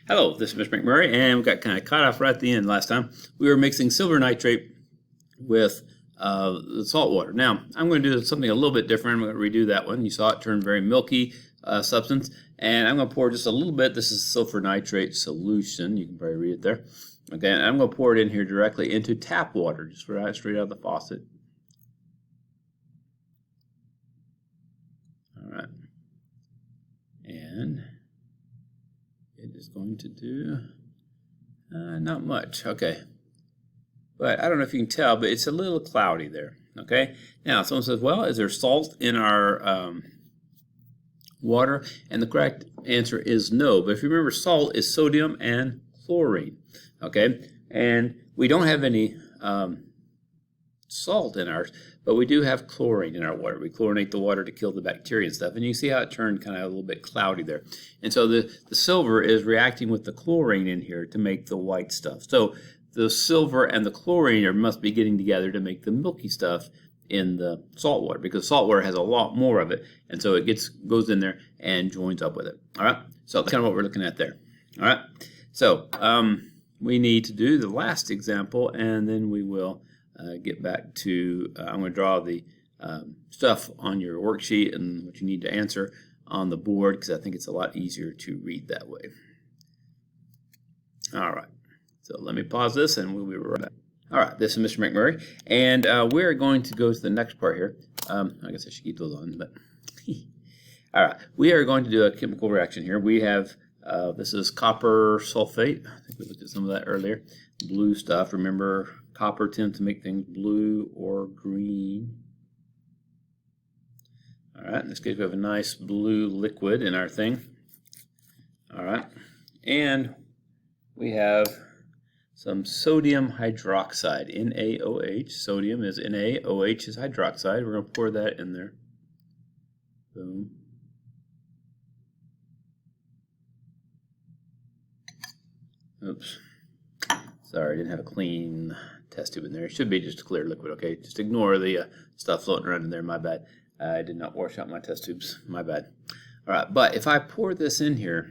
Hello, this is Mr. McMurray, and we got kind of caught off right at the end last time. We were mixing silver nitrate with the salt water. Now, I'm going to do something a little bit different. I'm going to redo that one. You saw it turn very milky substance, and I'm going to pour just a little bit. This is sulfur nitrate solution. You can probably read it there. Okay, and I'm going to pour it in here directly into tap water, just right straight out of the faucet. All right, and it is going to do not much. Okay, but I don't know if you can tell, but it's a little cloudy there. Okay, now someone says, well, is there salt in our water? And the correct answer is no. But if you remember, salt is sodium and chlorine. Okay, and we don't have any salt in ours, but we do have chlorine in our water. We chlorinate the water to kill the bacteria and stuff, and you see how it turned kind of a little bit cloudy there. And so the silver is reacting with the chlorine in here to make the white stuff. So the silver and the chlorine must be getting together to make the milky stuff in the salt water, because salt water has a lot more of it, and so it goes in there and joins up with it. All right, so that's kind of what we're looking at there. All right, so we need to do the last example, and then we will get back to, I'm going to draw the stuff on your worksheet and what you need to answer on the board, because I think it's a lot easier to read that way. All right, so let me pause this and we'll be right back. All right, this is Mr. McMurray, and we're going to go to the next part here. I guess I should keep those on, but all right, we are going to do a chemical reaction here. We have this is copper sulfate. I think we looked at some of that earlier. Blue stuff. Remember, copper tends to make things blue or green. All right, in this case we have a nice blue liquid in our thing. All right, and we have some sodium hydroxide, NaOH. Sodium is Na, OH is hydroxide. We're going to pour that in there. Boom. Oops. Sorry, I didn't have a clean test tube in there. It should be just a clear liquid, okay? Just ignore the stuff floating around in there, my bad. I did not wash out my test tubes, my bad. All right, but if I pour this in here,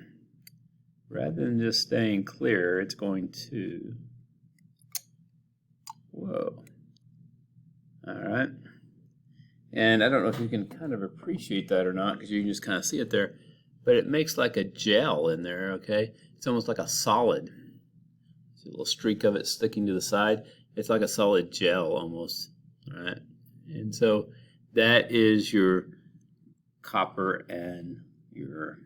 rather than just staying clear, it's going to, whoa. All right. And I don't know if you can kind of appreciate that or not, because you can just kind of see it there, but it makes like a gel in there, okay? It's almost like a solid. See a little streak of it sticking to the side. It's like a solid gel almost, all right? And so that is your copper and your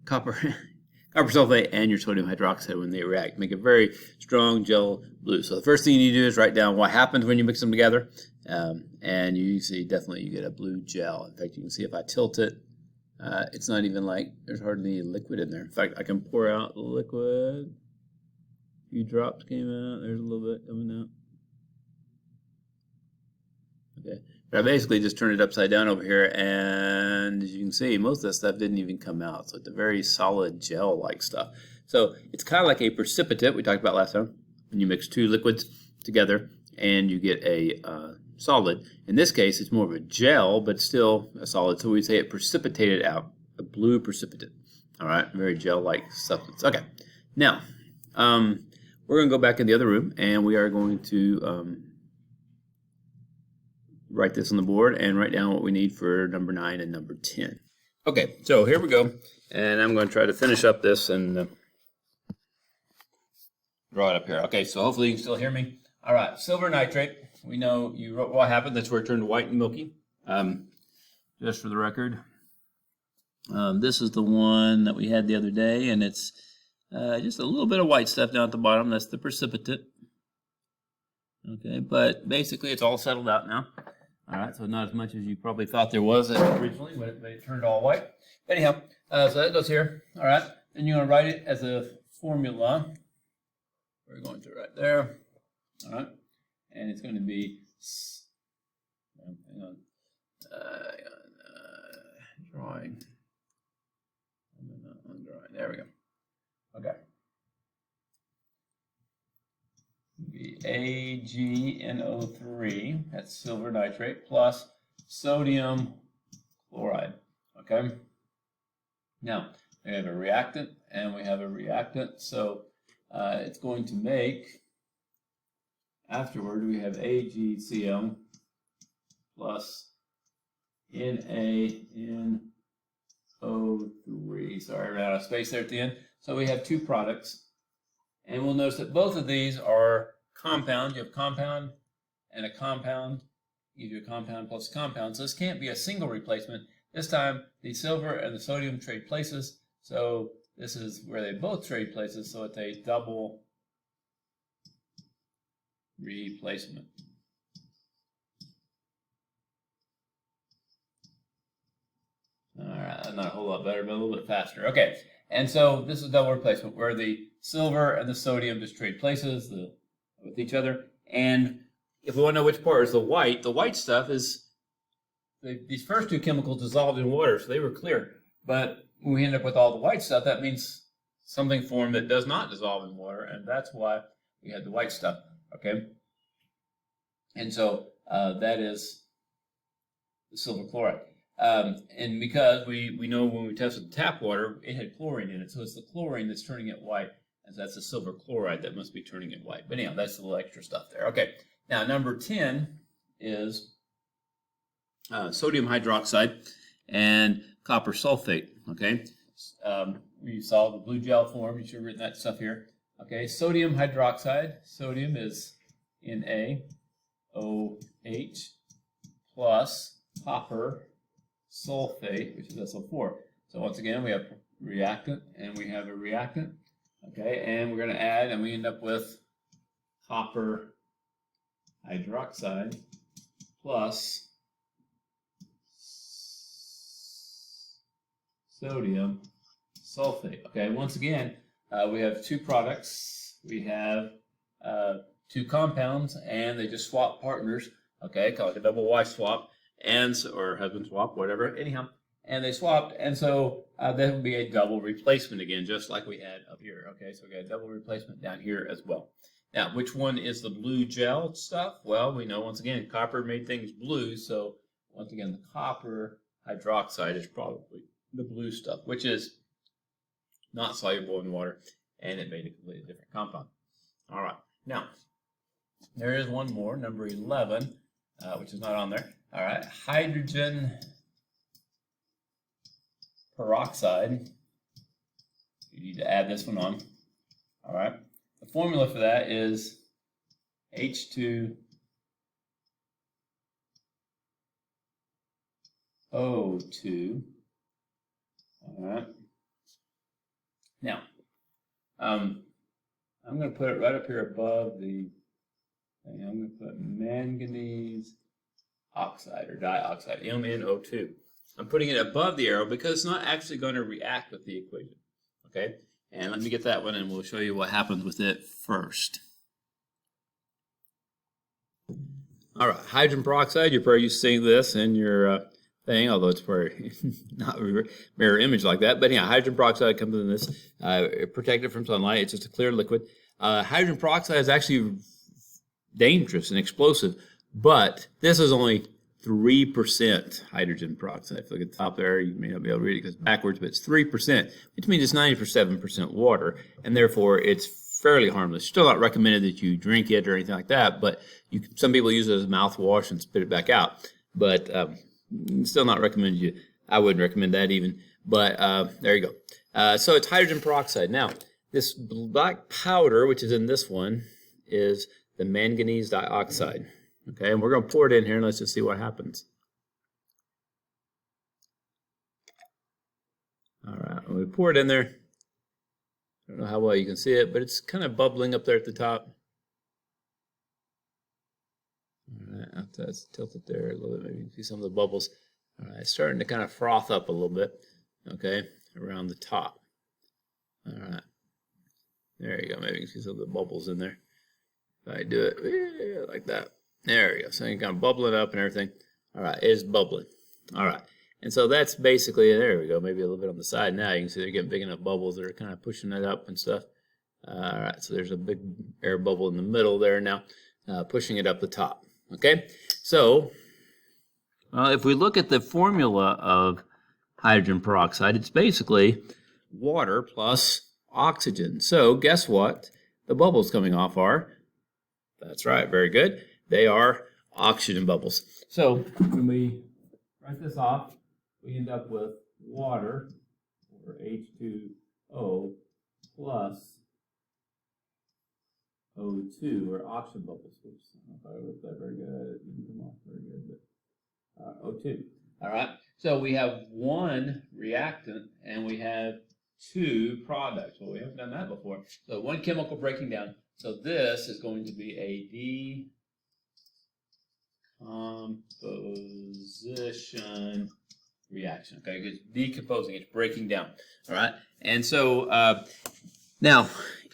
copper sulfate and your sodium hydroxide. When they react, make a very strong gel blue. So the first thing you need to do is write down what happens when you mix them together, and you see definitely you get a blue gel. In fact, you can see if I tilt it, it's not even like there's hardly any liquid in there. In fact, I can pour out the liquid. A few drops came out. There's a little bit coming out. Okay, but I basically just turned it upside down over here, and as you can see, most of that stuff didn't even come out. So it's a very solid gel-like stuff. So it's kind of like a precipitate we talked about last time. When you mix two liquids together and you get a solid. In this case, it's more of a gel, but still a solid. So we say it precipitated out, a blue precipitate. All right, very gel-like substance. Okay, now we're going to go back in the other room, and we are going to write this on the board and write down what we need for number 9 and number 10. Okay, so here we go, and I'm going to try to finish up this and draw it up here. Okay, so hopefully you can still hear me. All right, silver nitrate. We know you wrote what happened. That's where it turned white and milky. Just for the record, this is the one that we had the other day, and it's just a little bit of white stuff down at the bottom. That's the precipitate. Okay, but basically it's all settled out now. All right, so not as much as you probably thought there was originally, but it turned all white. Anyhow, so that goes here. All right, then you're going to write it as a formula. We're going to right there. All right, and it's going to be, hang on, drawing. Drawing. There we go. Okay. Be AgNO3, that's silver nitrate, plus sodium chloride, okay? Now, we have a reactant and we have a reactant, so it's going to make, afterward, we have AgCl plus NaNO3. Sorry, I ran out of space there at the end. So we have two products, and we'll notice that both of these are compound. You have compound and a compound. You do a compound plus a compound. So this can't be a single replacement. This time, the silver and the sodium trade places. So this is where they both trade places. So it's a double replacement. All right, not a whole lot better, but a little bit faster. Okay, and so this is double replacement where the silver and the sodium just trade places with each other. And if we want to know which part is the white stuff is these first two chemicals dissolved in water, so they were clear. But when we end up with all the white stuff, that means something formed that does not dissolve in water, and that's why we had the white stuff, okay? And so that is the silver chloride. And because we know when we tested the tap water, it had chlorine in it, so it's the chlorine that's turning it white, and so that's the silver chloride that must be turning it white. But anyhow, that's a little extra stuff there. Okay, now number 10 is sodium hydroxide and copper sulfate, okay? We saw the blue gel form. You should have written that stuff here. Okay, sodium hydroxide. Sodium is NaOH plus copper sulfate, which is SO4. So once again, we have reactant and we have a reactant. Okay, and we're going to add, and we end up with copper hydroxide plus sodium sulfate. Okay, once again, we have two products. We have two compounds, and they just swap partners. Okay, called a double Y swap, or husband swap, whatever. Anyhow, and they swapped, and so that would be a double replacement again, just like we had up here. Okay, so we got a double replacement down here as well. Now, which one is the blue gel stuff? Well, we know once again copper made things blue, so once again the copper hydroxide is probably the blue stuff, which is not soluble in water, and it made a completely different compound. All right, now there is one more, number 11, which is not on there. All right, hydrogen peroxide. You need to add this one on. All right, the formula for that is H2O2. All right. Now, I'm going to put it right up here above the thing. I'm going to put manganese oxide or dioxide, MnO2. I'm putting it above the arrow because it's not actually going to react with the equation. Okay? And let me get that one and we'll show you what happens with it first. All right, hydrogen peroxide, you're probably used to seeing this in your thing, although it's probably not a mirror image like that. But yeah, hydrogen peroxide comes in this, protected from sunlight. It's just a clear liquid. Hydrogen peroxide is actually dangerous and explosive, but this is only 3% hydrogen peroxide. If you look at the top there, you may not be able to read it because it's backwards, but it's 3%, which means it's 97% water, and therefore it's fairly harmless. Still not recommended that you drink it or anything like that, but some people use it as mouthwash and spit it back out. But still not recommended. I wouldn't recommend that even. But there you go. So it's hydrogen peroxide. Now, this black powder, which is in this one, is the manganese dioxide. Okay, and we're going to pour it in here and let's just see what happens. All right, when we pour it in there, I don't know how well you can see it, but it's kind of bubbling up there at the top. All right, I'll have to tilt it there a little bit. Maybe you can see some of the bubbles. All right, it's starting to kind of froth up a little bit, okay, around the top. All right, there you go. Maybe you can see some of the bubbles in there. If I do it like that. There we go. So you kind of bubble it up and everything. All right, it is bubbling. All right. And so that's basically, there we go, maybe a little bit on the side now. You can see they're getting big enough bubbles that are kind of pushing it up and stuff. All right, so there's a big air bubble in the middle there now, pushing it up the top. Okay, so if we look at the formula of hydrogen peroxide. It's basically water plus oxygen. So guess what? The bubbles coming off are, that's right, very good. They are oxygen bubbles. So when we write this off, we end up with water, or H2O, plus O2, or oxygen bubbles. Oops, I don't know if I wrote that very good. It didn't come off very good, but O2. All right, so we have one reactant and we have two products. Well, we haven't done that before. So one chemical breaking down. So this is going to be a decomposition reaction. Okay, it's decomposing, it's breaking down. All right, and so now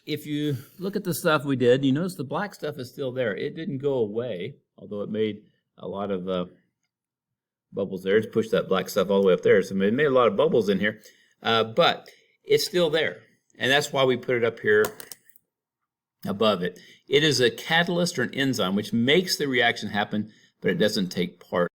if you look at the stuff we did, you notice the black stuff is still there. It didn't go away, although it made a lot of bubbles there. It's pushed that black stuff all the way up there, so it made a lot of bubbles in here, but it's still there, and that's why we put it up here above it. It is a catalyst or an enzyme which makes the reaction happen, but it doesn't take part